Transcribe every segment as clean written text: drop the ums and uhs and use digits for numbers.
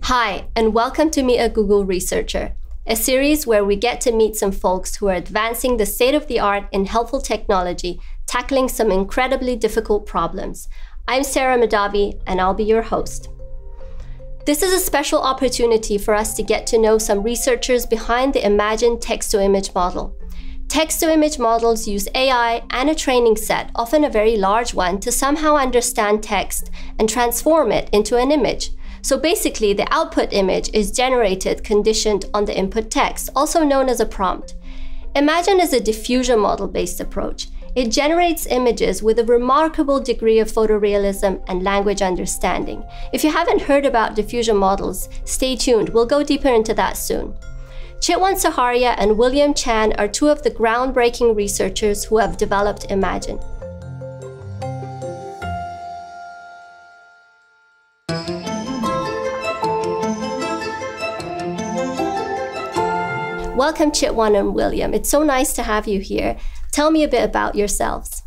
Hi, and welcome to Meet a Google Researcher, a series where we get to meet some folks who are advancing the state-of-the-art in helpful technology, tackling some incredibly difficult problems. I'm Sara Mahdavi, and I'll be your host. This is a special opportunity for us to get to know some researchers behind the Imagen text-to-image model. Text-to-image models use AI and a training set, often a very large one, to somehow understand text and transform it into an image. So basically, the output image is generated conditioned on the input text, also known as a prompt. Imagen is a diffusion model-based approach. It generates images with a remarkable degree of photorealism and language understanding. If you haven't heard about diffusion models, stay tuned. We'll go deeper into that soon. Chitwan Saharia and William Chan are two of the groundbreaking researchers who have developed Imagen. Welcome, Chitwan and William. It's so nice to have you here. Tell me a bit about yourselves.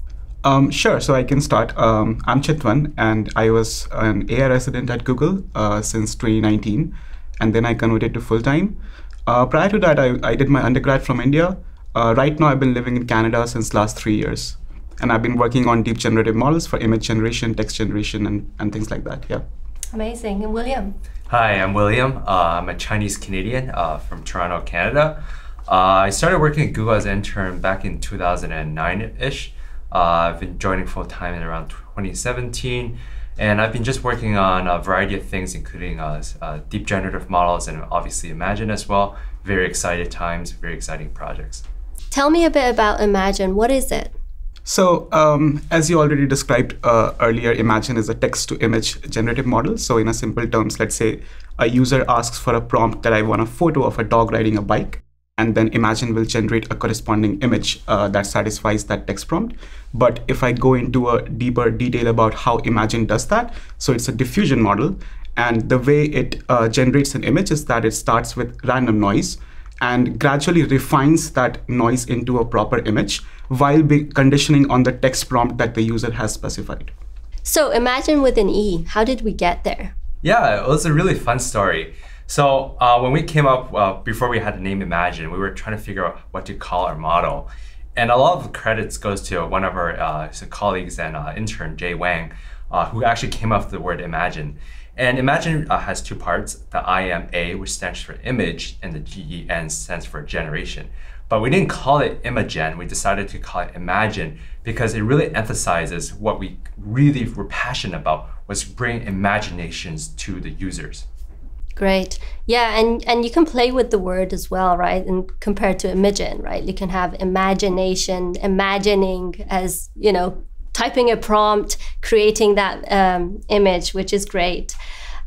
Sure, so I can start. I'm Chitwan, and I was an AI resident at Google since 2019, and then I converted to full-time. Prior to that, I did my undergrad from India. Right now, I've been living in Canada since last 3 years, and I've been working on deep generative models for image generation, text generation, and things like that, yeah. Amazing. And William? Hi, I'm William. I'm a Chinese Canadian from Toronto, Canada. I started working at Google as an intern back in 2009-ish. I've been joining full-time in around 2017, and I've been just working on a variety of things, including deep generative models and obviously Imagen as well. Very excited times, very exciting projects. Tell me a bit about Imagen. What is it? So as you already described earlier, Imagen is a text-to-image generative model. So in a simple terms, let's say a user asks for a prompt that I want a photo of a dog riding a bike, and then Imagen will generate a corresponding image that satisfies that text prompt. But if I go into a deeper detail about how Imagen does that, so it's a diffusion model, and the way it generates an image is that it starts with random noise and gradually refines that noise into a proper image while conditioning on the text prompt that the user has specified. So Imagen with an E, how did we get there? Yeah, it was a really fun story. So when we came up, before we had the name Imagen, we were trying to figure out what to call our model. And a lot of the credits goes to one of our colleagues and intern, Jay Wang, who actually came up with the word Imagen. And Imagen has two parts, the IMA, which stands for image, and the GEN stands for generation. But we didn't call it Imagen, we decided to call it Imagen because it really emphasizes what we really were passionate about, was bringing imaginations to the users. Great. Yeah, and you can play with the word as well, right? And compared to Imagen, right? You can have imagination, imagining as, you know, typing a prompt, creating that image, which is great.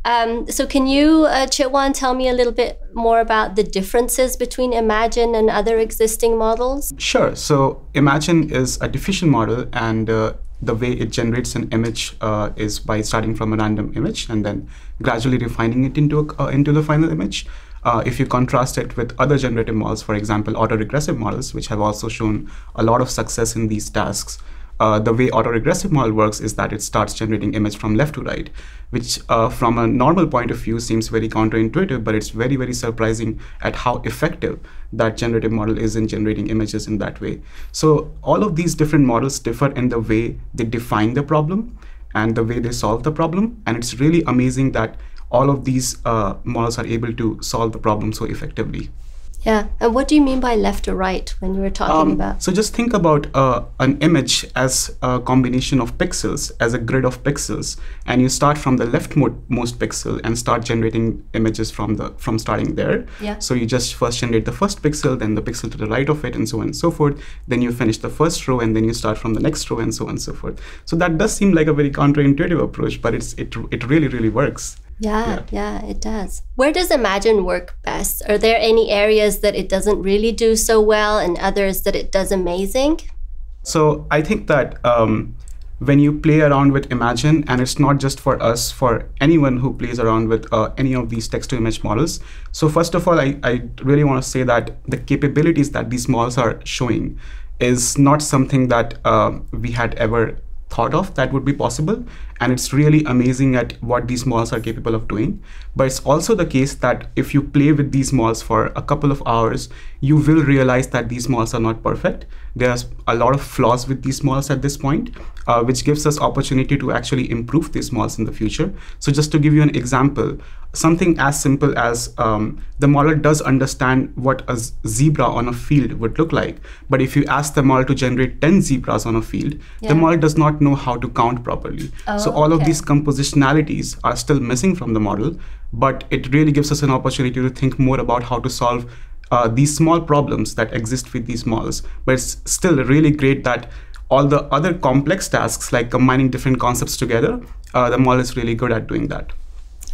So can you, Chitwan, tell me a little bit more about the differences between Imagen and other existing models? Sure. So Imagen is a diffusion model, and the way it generates an image is by starting from a random image and then gradually refining it into the final image. If you contrast it with other generative models, for example, autoregressive models, which have also shown a lot of success in these tasks, the way autoregressive model works is that it starts generating image from left to right, which from a normal point of view seems very counterintuitive, but it's very, very surprising at how effective that generative model is in generating images in that way. So all of these different models differ in the way they define the problem and the way they solve the problem. And it's really amazing that all of these models are able to solve the problem so effectively. Yeah, and what do you mean by left or right when you were talking about? So just think about an image as a combination of pixels, as a grid of pixels, and you start from the leftmost pixel and start generating images from starting there. Yeah. So you just first generate the first pixel, then the pixel to the right of it, and so on and so forth. Then you finish the first row, and then you start from the next row, and so on and so forth. So that does seem like a very counterintuitive approach, but it really, really works. Yeah, it does. Where does Imagen work best? Are there any areas that it doesn't really do so well and others that it does amazing? So I think that when you play around with Imagen, and it's not just for us, for anyone who plays around with any of these text-to-image models. So first of all, I really want to say that the capabilities that these models are showing is not something that we had ever thought of that would be possible. And it's really amazing at what these models are capable of doing. But it's also the case that if you play with these models for a couple of hours, you will realize that these models are not perfect. There's a lot of flaws with these models at this point, which gives us opportunity to actually improve these models in the future. So just to give you an example, something as simple as the model does understand what a zebra on a field would look like. But if you ask the model to generate 10 zebras on a field, the model does not know how to count properly. So all of these compositionalities are still missing from the model, but it really gives us an opportunity to think more about how to solve these small problems that exist with these models. But it's still really great that all the other complex tasks, like combining different concepts together, the model is really good at doing that.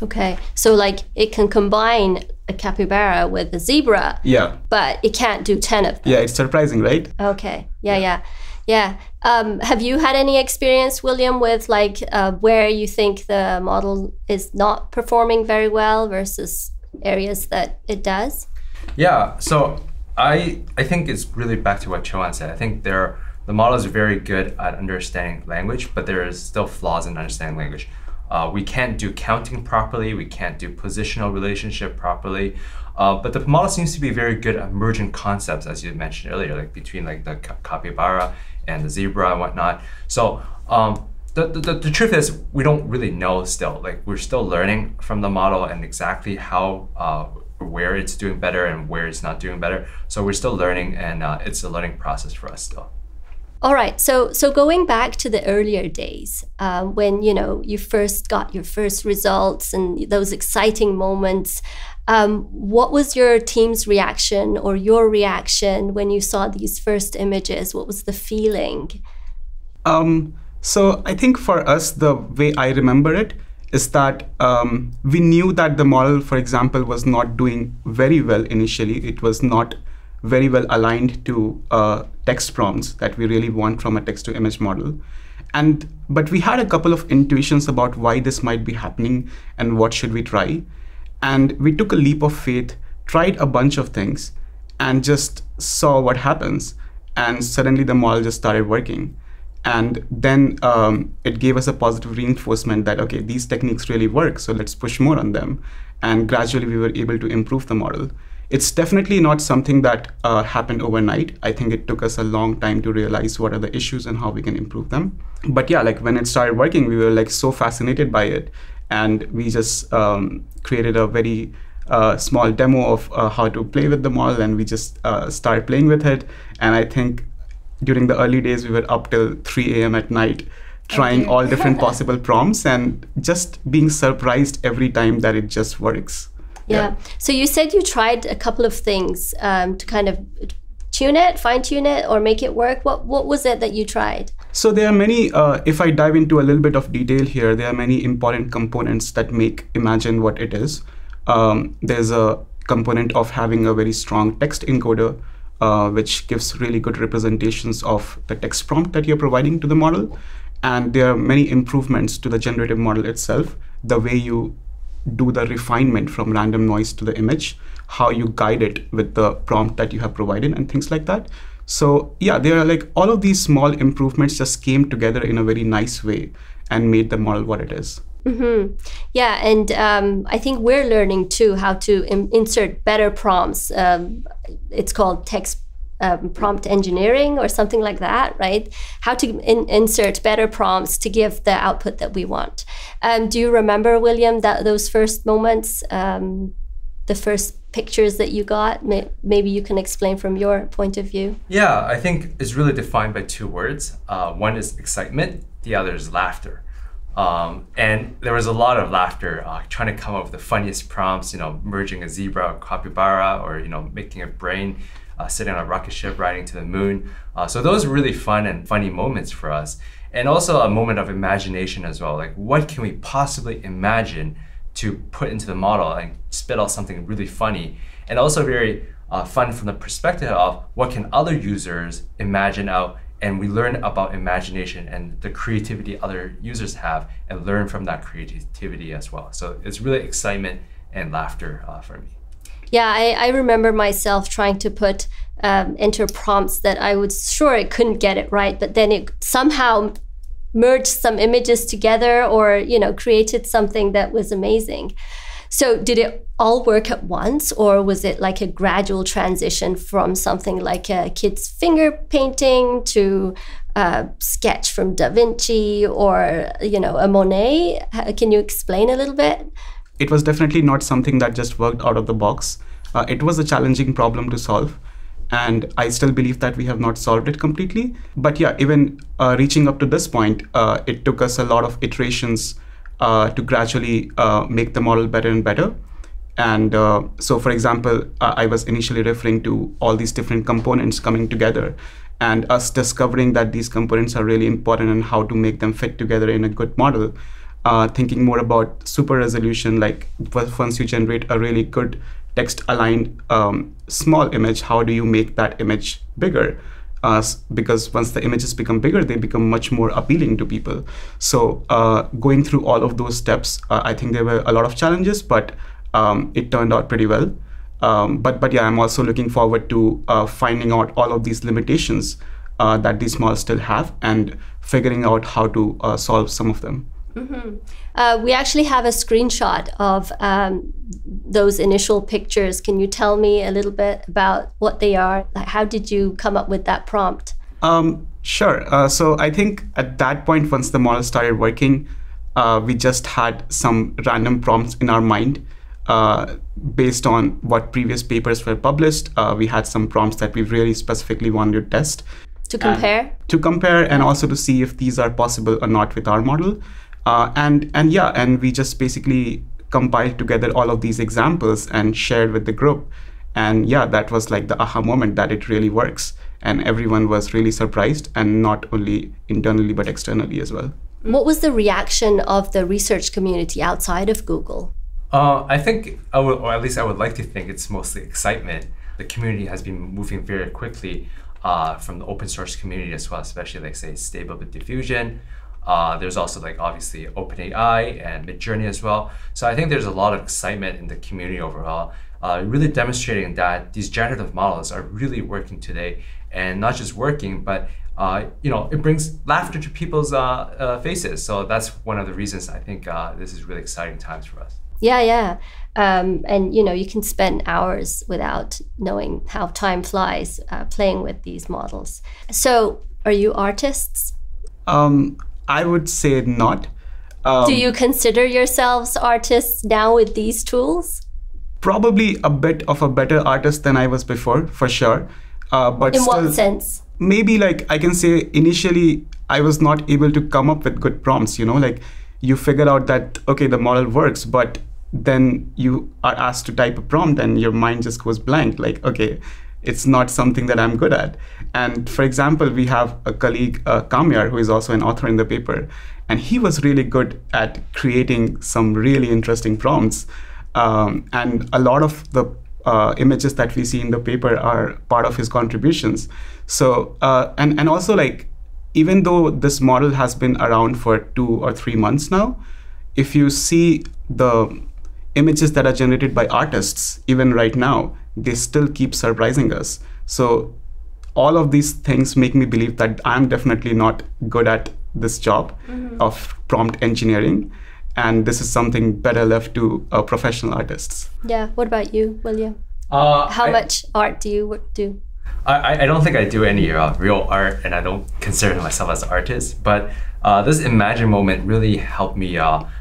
Okay, so like it can combine a capybara with a zebra, but it can't do 10 of them. Yeah, it's surprising, right? Okay, yeah. Have you had any experience, William, with like where you think the model is not performing very well versus areas that it does? Yeah, so I think it's really back to what Chitwan said. I think the model is very good at understanding language, but there is still flaws in understanding language. We can't do counting properly. We can't do positional relationship properly. But the model seems to be very good at merging concepts, as you mentioned earlier, like between like the capybara and the zebra and whatnot. So the truth is, we don't really know still. Like we're still learning from the model and exactly how where it's doing better and where it's not doing better. So we're still learning, and it's a learning process for us still. All right, so going back to the earlier days, when you first got your first results and those exciting moments, what was your team's reaction or your reaction when you saw these first images? What was the feeling? So I think for us, the way I remember it is that we knew that the model, for example, was not doing very well initially. It was not very well aligned to text prompts that we really want from a text-to-image model. But we had a couple of intuitions about why this might be happening and what should we try. And we took a leap of faith, tried a bunch of things, and just saw what happens. And suddenly the model just started working. And then it gave us a positive reinforcement that, okay, these techniques really work, so let's push more on them. And gradually we were able to improve the model. It's definitely not something that happened overnight. I think it took us a long time to realize what are the issues and how we can improve them. But yeah, like when it started working, we were like so fascinated by it. And we just created a very small demo of how to play with the model, and we just started playing with it. And I think during the early days, we were up till 3 a.m. at night, trying all different possible prompts and just being surprised every time that it just works. Yeah. So you said you tried a couple of things to kind of tune it, fine tune it, or make it work. What was it that you tried? So there are many, if I dive into a little bit of detail here, there are many important components that make Imagen what it is. There's a component of having a very strong text encoder, which gives really good representations of the text prompt that you're providing to the model. And there are many improvements to the generative model itself, the way you do the refinement from random noise to the image, how you guide it with the prompt that you have provided and things like that. So yeah, there are like all of these small improvements just came together in a very nice way and made the model what it is. Mm-hmm. Yeah, and I think we're learning too how to insert better prompts. It's called text prompt engineering or something like that, right? How to insert better prompts to give the output that we want. Do you remember, William, that those first moments, the first pictures that you got? Maybe you can explain from your point of view. Yeah, I think it's really defined by two words. One is excitement, the other is laughter. And there was a lot of laughter trying to come up with the funniest prompts, merging a zebra, a capybara, or making a brain sitting on a rocket ship riding to the moon. So those are really fun and funny moments for us. And also a moment of imagination as well. Like, what can we possibly imagine to put into the model and spit out something really funny? And also very fun from the perspective of what can other users imagine out, and we learn about imagination and the creativity other users have and learn from that creativity as well. So it's really excitement and laughter for me. Yeah, I remember myself trying to enter prompts that I was sure it couldn't get it right, but then it somehow merged some images together or, created something that was amazing. So did it all work at once, or was it like a gradual transition from something like a kid's finger painting to a sketch from Da Vinci or, a Monet? Can you explain a little bit? It was definitely not something that just worked out of the box. It was a challenging problem to solve. And I still believe that we have not solved it completely. But yeah, even reaching up to this point, it took us a lot of iterations to gradually make the model better and better. And so, for example, I was initially referring to all these different components coming together and us discovering that these components are really important and how to make them fit together in a good model. Thinking more about super resolution, like once you generate a really good text-aligned small image, how do you make that image bigger? Because once the images become bigger, they become much more appealing to people. So going through all of those steps, I think there were a lot of challenges, but it turned out pretty well. But yeah, I'm also looking forward to finding out all of these limitations that these models still have and figuring out how to solve some of them. Mm-hmm. We actually have a screenshot of those initial pictures. Can you tell me a little bit about what they are? How did you come up with that prompt? Sure. So I think at that point, once the model started working, we just had some random prompts in our mind based on what previous papers were published. We had some prompts that we really specifically wanted to test. To compare? To compare and also to see if these are possible or not with our model. And we just basically compiled together all of these examples and shared with the group. And yeah, that was like the aha moment that it really works. And everyone was really surprised, and not only internally, but externally as well. What was the reaction of the research community outside of Google? I think, or at least I would like to think, it's mostly excitement. The community has been moving very quickly from the open source community as well, especially like say Stable with Diffusion. There's also like obviously OpenAI and Midjourney as well. So I think there's a lot of excitement in the community overall, really demonstrating that these generative models are really working today, and not just working, but it brings laughter to people's faces. So that's one of the reasons I think this is really exciting times for us. Yeah. And you can spend hours without knowing how time flies playing with these models. So are you artists? I would say not. Do you consider yourselves artists now with these tools? Probably a bit of a better artist than I was before, for sure. But in still, what sense? Maybe like I can say initially I was not able to come up with good prompts, like you figure out that, okay, the model works, but then you are asked to type a prompt and your mind just goes blank. Like, okay, it's not something that I'm good at. And for example, we have a colleague, Kamyar, who is also an author in the paper, and he was really good at creating some really interesting prompts. And a lot of the images that we see in the paper are part of his contributions. So, and also like, even though this model has been around for 2 or 3 months now, if you see the images that are generated by artists, even right now, they still keep surprising us. So all of these things make me believe that I'm definitely not good at this job of prompt engineering. And this is something better left to professional artists. Yeah. What about you, William? How much art do you do? I don't think I do any real art, and I don't consider myself as an artist. But this Imagen moment really helped me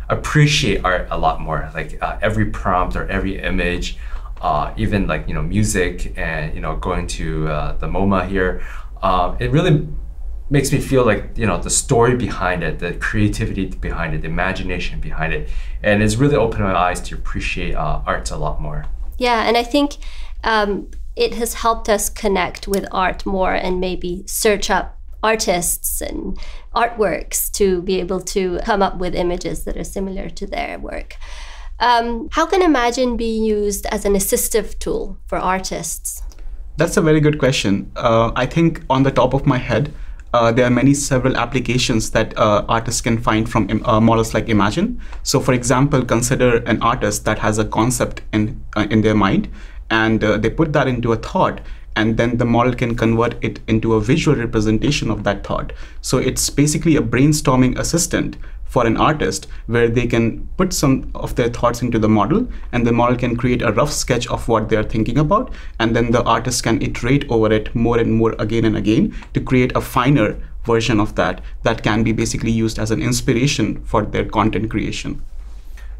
appreciate art a lot more. Like every prompt or every image, even like music, and going to the MoMA here, it really makes me feel like the story behind it, the creativity behind it, the imagination behind it, and it's really opened my eyes to appreciate art a lot more. Yeah, and I think it has helped us connect with art more and maybe search up artists and artworks to be able to come up with images that are similar to their work. How can Imagen be used as an assistive tool for artists? That's a very good question. I think on the top of my head, there are several applications that artists can find from models like Imagen. So for example, consider an artist that has a concept in their mind, and they put that into a thought, and then the model can convert it into a visual representation of that thought. So it's basically a brainstorming assistant for an artist where they can put some of their thoughts into the model, and the model can create a rough sketch of what they're thinking about, and then the artist can iterate over it more and more again and again to create a finer version of that can be basically used as an inspiration for their content creation.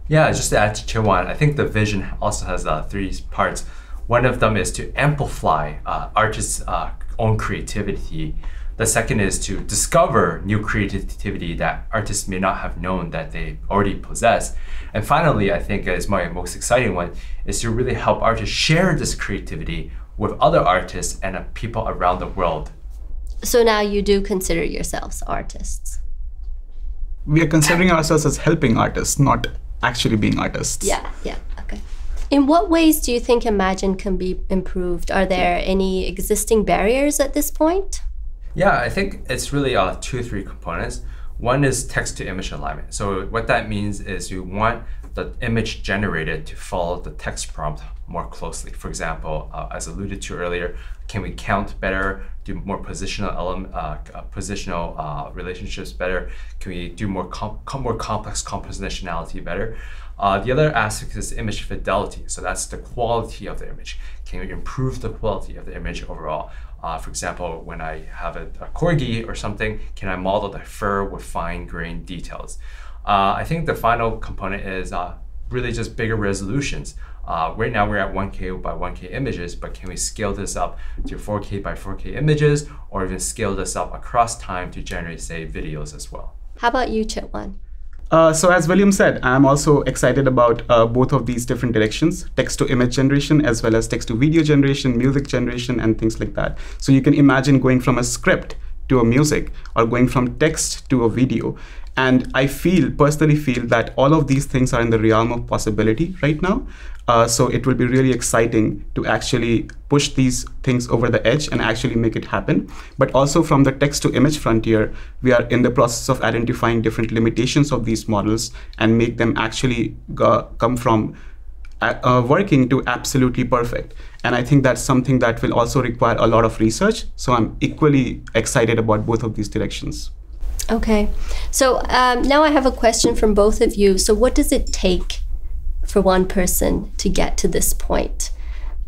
Yeah, just to add to Chitwan, I think the vision also has 3 parts. One of them is to amplify artists' own creativity. The second is to discover new creativity that artists may not have known that they already possess. And finally, I think is my most exciting one, is to really help artists share this creativity with other artists and people around the world. So now you do consider yourselves artists? We are considering ourselves as helping artists, not actually being artists. Yeah, okay. In what ways do you think Imagen can be improved? Are there any existing barriers at this point? Yeah, I think it's really 2 or 3 components. One is text-to-image alignment. So what that means is you want the image generated to follow the text prompt more closely. For example, as alluded to earlier, can we count better, do more positional relationships better? Can we do more complex compositionality better? The other aspect is image fidelity. So that's the quality of the image. Can we improve the quality of the image overall? For example, when I have a corgi or something, can I model the fur with fine-grained details? I think the final component is really just bigger resolutions. Right now we're at 1K by 1K images, but can we scale this up to 4K by 4K images, or even scale this up across time to generate, say, videos as well? How about you, Chitwan? So as William said, I'm also excited about both of these different directions, text-to-image generation as well as text-to-video generation, music generation, and things like that. So you can imagine going from a script to a music or going from text to a video. And I personally feel that all of these things are in the realm of possibility right now. So it will be really exciting to actually push these things over the edge and actually make it happen. But also from the text-to-image frontier, we are in the process of identifying different limitations of these models and make them actually come from working to absolutely perfect. And I think that's something that will also require a lot of research. So I'm equally excited about both of these directions. Okay, so now I have a question from both of you. So what does it take for one person to get to this point,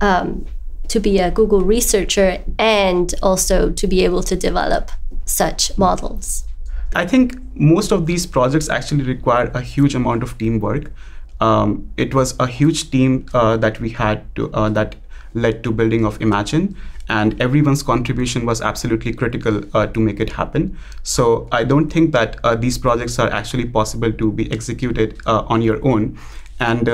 to be a Google researcher and also to be able to develop such models? I think most of these projects actually require a huge amount of teamwork. It was a huge team that we had that led to building of Imagen, and everyone's contribution was absolutely critical to make it happen. So I don't think that these projects are actually possible to be executed on your own. And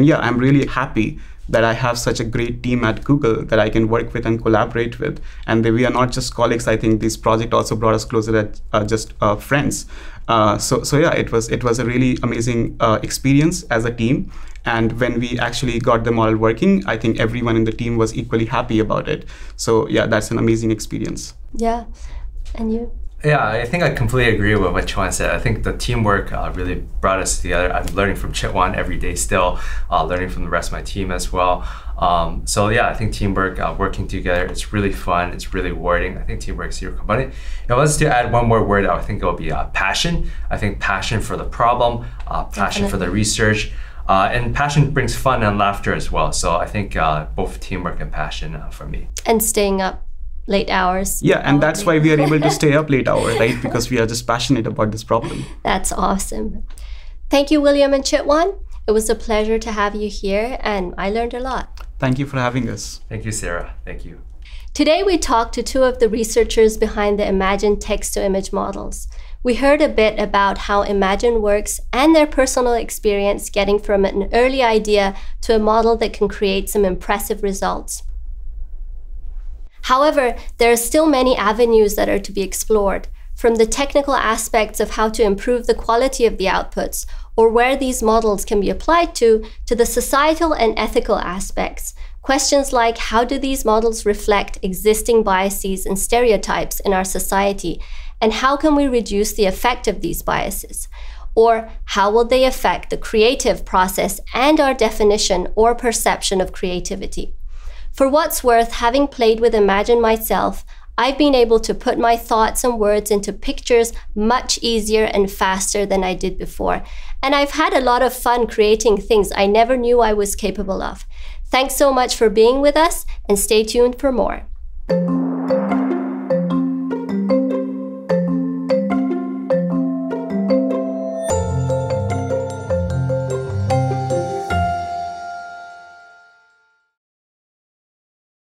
yeah, I'm really happy that I have such a great team at Google that I can work with and collaborate with. And we are not just colleagues. I think this project also brought us closer as just friends. So yeah, it was a really amazing experience as a team. And when we actually got the model working, I think everyone in the team was equally happy about it. So yeah, that's an amazing experience. Yeah, and you? Yeah, I think I completely agree with what Chitwan said. I think the teamwork really brought us together. I'm learning from Chitwan every day still, learning from the rest of my team as well. So yeah, I think teamwork, working together, it's really fun. It's really rewarding. I think teamwork is your component. Now let's add one more word. I think it will be passion. I think passion for the problem, passion for the research. And passion brings fun and laughter as well. So I think both teamwork and passion for me. And staying up late hours. Yeah, and that's why we are able to stay up late hours, right? Because we are just passionate about this problem. That's awesome. Thank you, William and Chitwan. It was a pleasure to have you here, and I learned a lot. Thank you for having us. Thank you, Sarah. Thank you. Today, we talked to 2 of the researchers behind the Imagen text-to-image models. We heard a bit about how Imagen works and their personal experience getting from an early idea to a model that can create some impressive results. However, there are still many avenues that are to be explored, from the technical aspects of how to improve the quality of the outputs, or where these models can be applied to the societal and ethical aspects. Questions like, how do these models reflect existing biases and stereotypes in our society, and how can we reduce the effect of these biases? Or how will they affect the creative process and our definition or perception of creativity? For what's worth, having played with Imagen myself, I've been able to put my thoughts and words into pictures much easier and faster than I did before. And I've had a lot of fun creating things I never knew I was capable of. Thanks so much for being with us, and stay tuned for more.